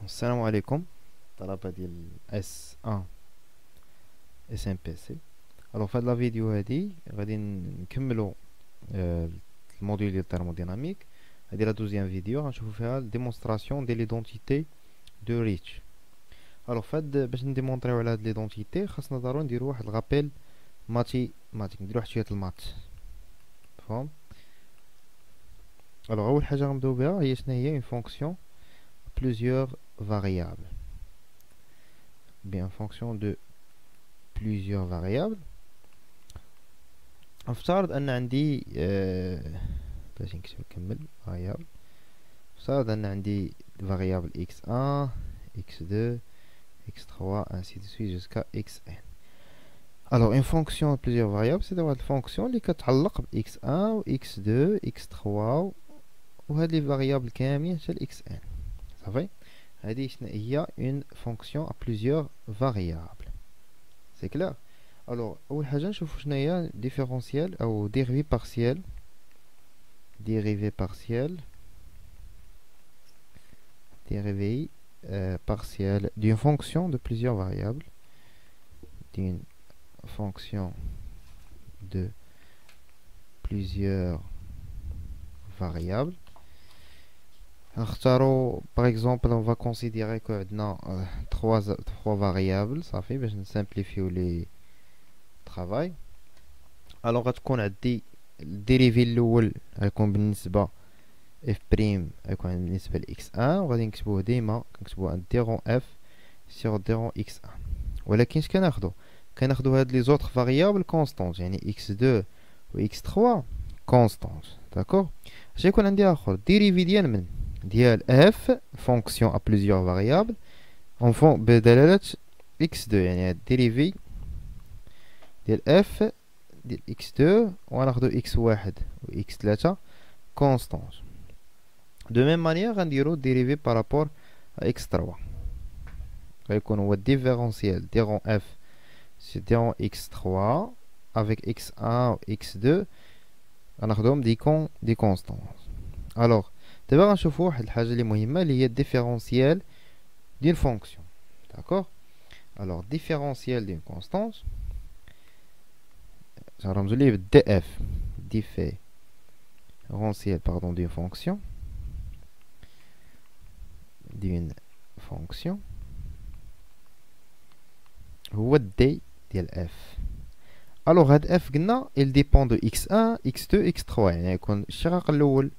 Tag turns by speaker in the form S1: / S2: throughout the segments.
S1: السلام عليكم طلبة ديال S1 SMPC. الوغ في هاد لا فيديو هادي غادي نكملو الموديول ديال الثيرموديناميك. هادي لا دوزيام فيديو غنشوفو فيها الديمونستراسيون ديال ليدونتيتي دو ريتش. الوغ فهاد باش نديمونطريو على هاد ليدونتيتي خاصنا ضروري نديرو واحد الغابيل ماتيماتيك، نديرو واحد شويه المات فهم. الوغ اول حاجه غنبداو بها هي شنو هي اون فونكسيون plusieurs variables. Bien, en fonction de plusieurs variables. افترض ان عندي باش نكمل variable. افترض ان عندي variable x1 x2 x3 ainsi de suite jusqu'à xn. Alors une fonction de plusieurs variables c'est une fonction اللي كتعلق ب x1 و x2 x3 وهاد لي variables كاملين حتى ل xn. صافي هذه شنو هي une fonction à plusieurs variables. C'est clair. Alors اول حاجه نشوفوا شنو هي différentiel او dérivé partiel d'une fonction de plusieurs variables, d'une fonction de plusieurs variables. Alors, par exemple, on va considérer que dans trois variables, ça fait, je simplifie les travail. Alors, غتكون عندي الديريفي الاول غيكون بالنسبه f بريم غيكون بالنسبه ل x1 وغادي نكتبوه ديما كنكتبوه ان ديرون f سيغ ديرون x1. ولكن اش كناخدو هاد لي زوطخ فاريابل كونستانت، يعني x2 و x3 كونستانت. داكوغ اش غيكون عندي اخر ديريفي ديال f فونكسيون ا بليزيور فاريابل اون فون بدلاله x2، يعني الديريفي ديال f ديال x2 وغناخدو x1 و x3 كونستانت. دو ميم مانيير غنديرو ديريفي بارابور x3 غيكون هو الديفيرونسيال ديرون f سي ديرون x3 افيك x1 و x2 غناخدوهم دي كونستانت. الوغ دابا غنشوفو واحد الحاجه اللي مهمه اللي هي الديفيرونسيال ديال فونكسيون. داكوغ الوغ ديفيرونسيال ديال كونستانت غنرمزو ليه بالدي اف différentiel d'une fonction هو d ديال f. الوغ هاد f قلنا il dépend de x1 x2 x3، يعني يكون الشقاق الاول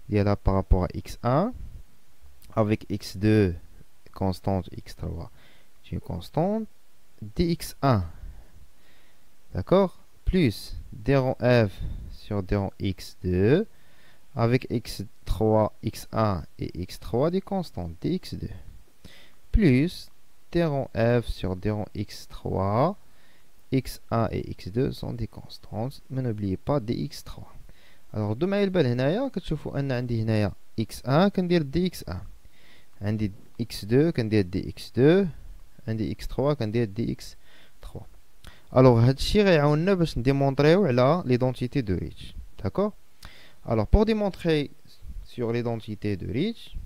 S1: ديالها بارابور x1 avec x2 constante x3 c'est une constante dx1 d'accord plus d rond f sur d rond x2 avec x3 x1 et x3 des constantes dx2 plus d rond f sur d rond x3 x1 et x2 sont des constantes, mais n'oubliez pas dx3. alors دو معايا البال هنايا كتشوفوا ان عندي هنايا x1 كندير دي x1، عندي x2 كندير دي x2، عندي x3 كندير دي x3. الوغ هادشي غيعاوننا باش نديمونطريو على ليدونتيتي دو ريتش. داكوغ الوغ pour démontrer sur l'identité de Rich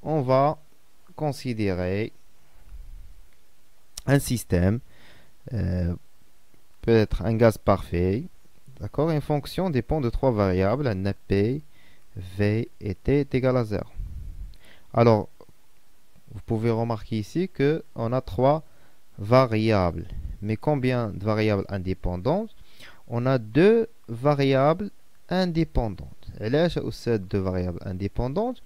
S1: on va considérer un système peut-être un gaz parfait. D'accord, une fonction dépend de trois variables, n, p, v et t est égal à 0. Alors, vous pouvez remarquer ici qu'on a trois variables. Mais combien de variables indépendantes? On a deux variables indépendantes. Et là, j'ai deux variables indépendantes.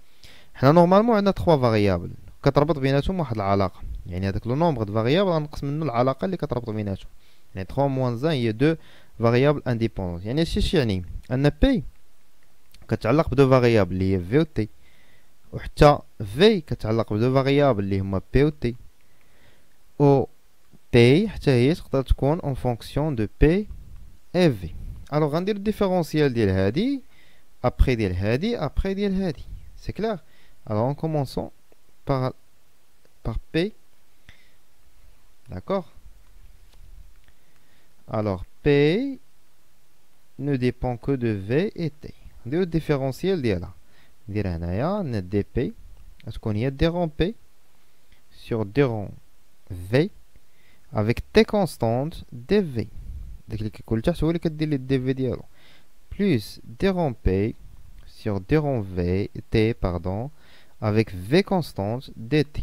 S1: Normalement, on a trois variables. كتربط بيناتهم واحد العلاقة. يعني هذاك لو نومبر د فاريابل غنقص منه العلاقة اللي كتربط بيناتهم. يعني 3 moins 1 هي 2 variables indépendantes. يعني اش يعني ان بي كتعلق بدو فاريابل اللي هي في و تي، وحتى في كتعلق بدو فاريابل اللي هما بي و تي، و بي حتى هي تقدر تكون اون فونكسيون دو بي اف في. الوغ غندير الديفيرونسيال ديال هادي ابري ديال هادي ابري ديال هادي. سي كلير. الوغ اون كومونسون par P. D'accord. Alors P ne dépend que de V et T. On dit le différentiel ديالها ندير هنايا ندي P غتكون هي دي رون بي sur دي رون في avec t constante دي في. داك اللي كيكون تحت هو اللي كدير لي دي في ديالو plus دي رون بي sur دي رون في t pardon avec v constante dt.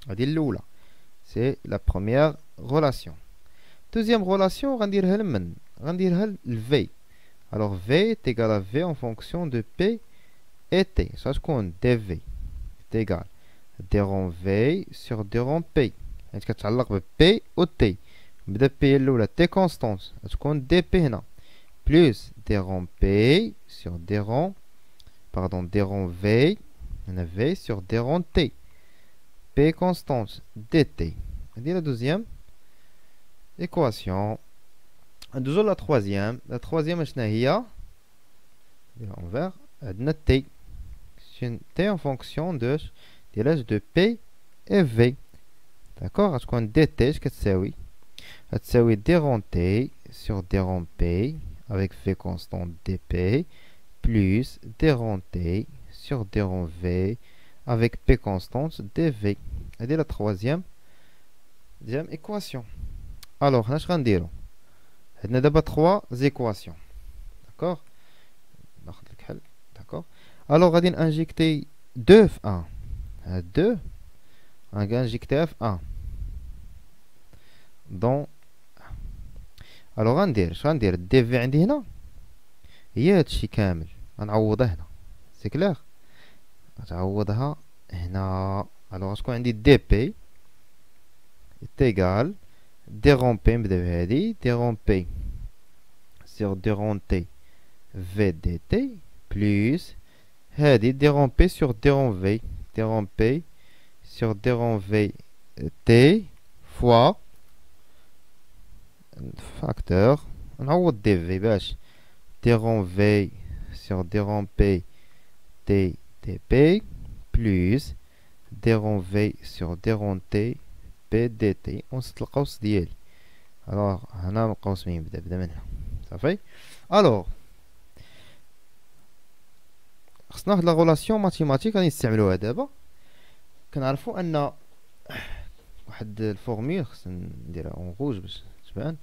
S1: هادي الاولى c'est la première relation. Deuxième relation غنديرها لمن غنديرها ل v. alors v est égal à v en fonction de p et t. ça تكون dv est égal دي رون في sur دي رون بي حيت كتعلق ب بي و تي. نبدا بي الاولى تي كونستونت غتكون دي بي هنا بلس دي رون بي sur دي رون باردون دي رون في هنا في sur دي رون تي بي كونستونت دي تي. هادي لا دوزيام ايكواسيون. ندوزو لا تروازيام. لا تروازيام شنا هي نديرها اونفير. عندنا تي تي en fonction de ديال de P et V. d'accord غتكون دي تي اش كتساوي غتساوي دي رون تي sur دي رون P avec V constante dP plus دي رون تي sur دي رون V avec P constante dV. هادي لا troisième équation. alors هنا اش غنديرو عندنا دابا 3 équations. d'accord ناخذ لك حل. d'accord alors غادي نانجيكتي 2 في 1 هاد 2 غنجيكتيها في 1 دون. الوغ غندير اش غندير دي في عندي هنا هي هادشي كامل غنعوضها هنا سي كلير غتعوضها هنا. الوغ غتكون عندي دي بي تيغال دي رون بي. نبدا بهادي دي رون بي سيغ دي رون تي في دي تي بلس هادي دي رون بي سيغ دي رون في دي رون بي sur d rond v t fois facteur نعوض دي في باش d rond v sur d rond p t dp plus d rond v sur d rond t p dt. ونسد القوس ديالي. الوغ هنا القوس مين بدا من هنا صافي. الوغ خصنا واحد لا غولاسيون ماتيماتيك غادي نستعملوها دابا. كنعرفوا ان واحد الفورمول خصنا نديرها اون روج باش تبان.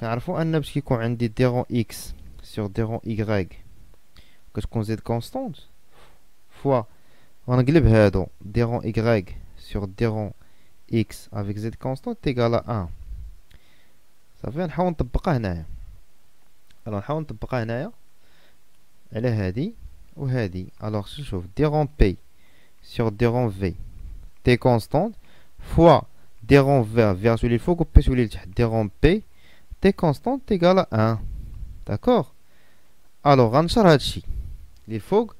S1: كنعرفوا ان باش كيكون عندي دي رون اكس سور دي رون ايغريك كتكون زد كونستونت فوا غنقلب هادو دي رون ايغريك سور دي رون اكس افيك زد كونستونت تيغال 1 صافي. نحاول نطبقها هنايا. الوغ نحاول نطبقها هنايا على هادي وهادي. الوغ شوف دي رون بي sur d rond v t constante fois d rond v vers celui le faux ou p celui le d rond p t constante égale à 1. d'accord alors غنشر هادشي اللي الفوق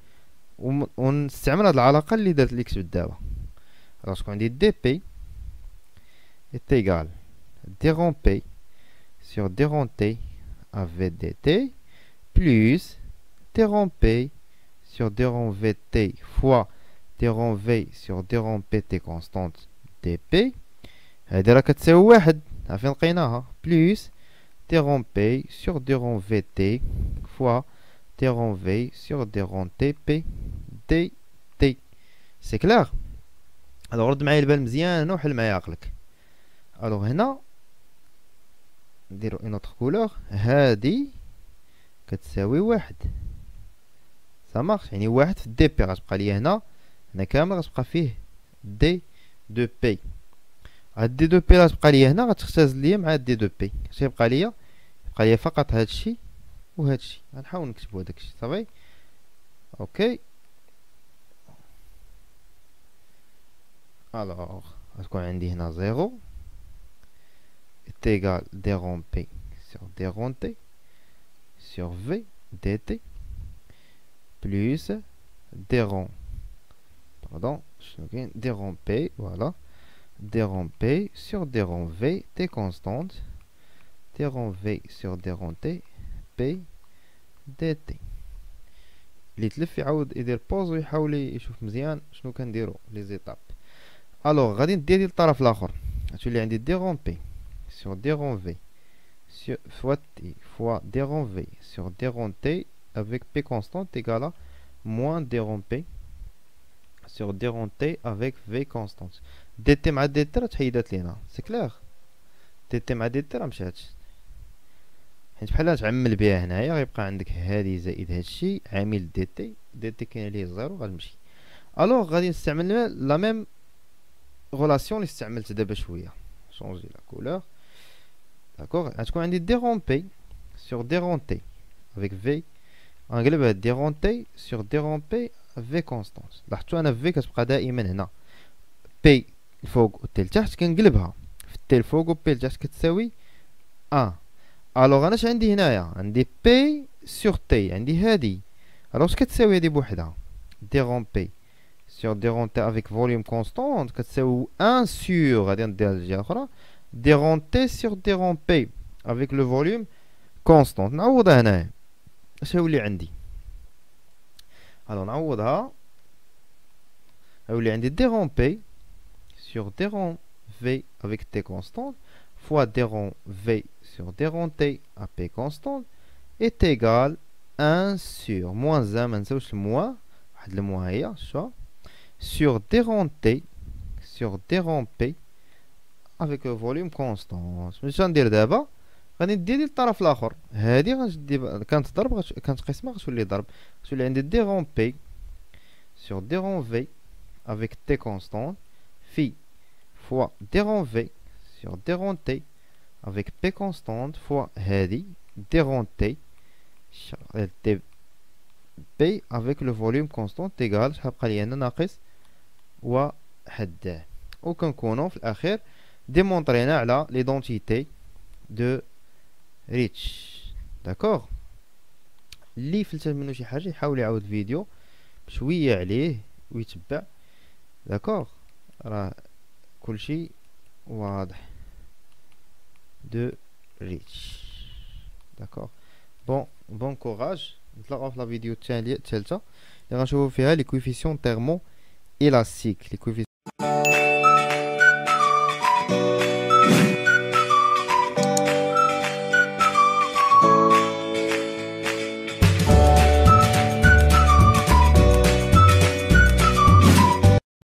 S1: ونستعمل هاد العلاقه اللي دارت ليكس بالدابا. alors شكون عندي دي بي est égal d rond p sur d rond t avec dt plus d rond p sur d rond vt fois d rond v sur d rond pt constante dp. هادي راه كتساوي واحد عارفين لقيناها بلس d rond p sur d rond vt fois d rond v sur d rond tp dt. سي كلير. الوغ رد معايا البال مزيان هنا وحل معايا عقلك. الوغ هنا نديرو اون اوتر كولور. هادي كتساوي واحد سا مارش يعني واحد في دي بي غتبقى ليا هنا كامل غتبقى فيه دي دو بي. هاد دي دو بي غتبقى ليا هنا غتختزل ليا مع دي دو بي. اش يبقى ليا؟ يبقى ليا فقط هادشي وهادشي. غنحاول نكتبو هداكشي صافي. اوكي الوغ غتكون عندي هنا زيرو est égal d rond p sur d rond t sur v dt plus d rond pardon d rond p voilà d rond p sur d rond v t constante d rond v sur d rond t p dt. اللي تلف يعاود يدير بوز ويحاول يشوف مزيان شنو كنديرو لي زيتاب. الوغ غادي ندير ديال الطرف الاخر غتولي عندي دي رون بي sur d rond v fois t fois d rond v sur d rond t avec p constante égale à moins d rond p sur déronté avec V constante. dt مع dt راه تحيدات لينا سي كلير. dt مع dt راه مشاتش، حيت بحال تعمل بها هنايا غيبقى عندك هادي زائد هادشي عامل dt كاين ليه زيرو غنمشي. الوغ غادي نستعمل لا ميم غولاسيون اللي استعملت دابا شويه. شونجي لا كولور. داكوغ غتكون عندي dérompé sur déronté avec V. غنقلبها déronté sur dérompé V constante. لاحظتوا انا V كتبقى دائما هنا P الفوق و T لتحت كنقلبها في T الفوق و P لتحت كتساوي 1. الوغ انا اش عندي هنايا؟ عندي P sur T، عندي هادي. الوغ اش كتساوي هادي بوحدها؟ dérompé sur déronté avec volume constant كتساوي 1 sur، غادي نديرها الجهة الأخرى، déronté sur dérompé avec le volume constant. نعوضها هنايا اش هيولي عندي؟ الوغ نعوضها هيولي عندي dérompé sur déron V avec T constante fois déron V sur déron T à P constante est égal 1 sur moins 1، ما نساوش الموا، واحد الموا هي شوف، sur déron T sur déron P avec volume constant. اش غندير دابا؟ غادي ندير للطرف الاخر، هادي غنشدي كانت ضرب كنتقسمها غتولي ضرب، غتولي عندي déron P sur déron V avec T constante phi fois déron V sur déron T avec P constante fois هادي déron T P avec le volume constant égal شحال بقى لي هنا؟ ناقص واحد. وكنكونو في الاخير ديمونطرينا على ليدونتيتي دو ريتش. داكوغ اللي فلتت منو شي حاجه يحاول يعاود الفيديو بشويه عليه ويتبع. داكوغ راه كلشي واضح. دو ريتش. داكوغ بون كوراج. نتلاقاو في لا فيديو الثالثه اللي غنشوفو فيها لي كويفيسيون تيرمو élastique. Les coefficients